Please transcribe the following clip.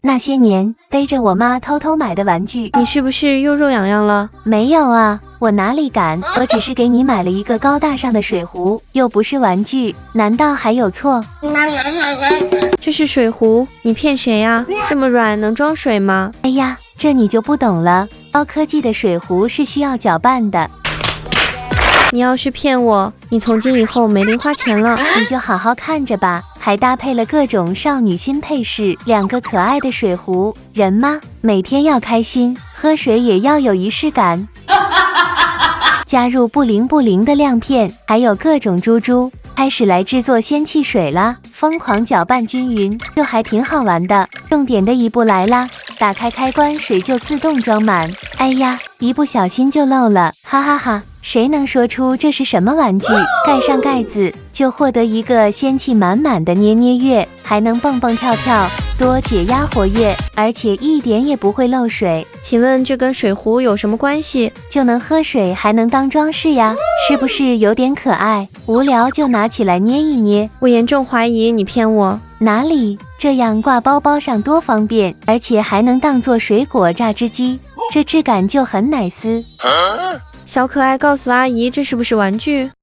那些年背着我妈偷偷买的玩具。你是不是又肉痒痒了？没有啊，我哪里敢，我只是给你买了一个高大上的水壶，又不是玩具，难道还有错？这是水壶，你骗谁呀？这么软能装水吗？哎呀，这你就不懂了，高科技的水壶是需要搅拌的。你要是骗我，你从今以后没零花钱了。你就好好看着吧，还搭配了各种少女心配饰，2个可爱的水壶，人吗？每天要开心，喝水也要有仪式感。加入不灵不灵的亮片，还有各种珠珠，开始来制作仙气水啦！疯狂搅拌均匀，就还挺好玩的。重点的一步来啦，打开开关，水就自动装满。哎呀，一不小心就漏了，哈哈哈！谁能说出这是什么玩具？盖上盖子就获得一个仙气满满的捏捏乐，还能蹦蹦跳跳，多解压活跃，而且一点也不会漏水。请问这跟水壶有什么关系？就能喝水，还能当装饰呀，是不是有点可爱？无聊就拿起来捏一捏。我严重怀疑你骗我。哪里？这样挂包包上多方便，而且还能当做水果榨汁机，这质感就很奶丝。小可爱，告诉阿姨这是不是玩具？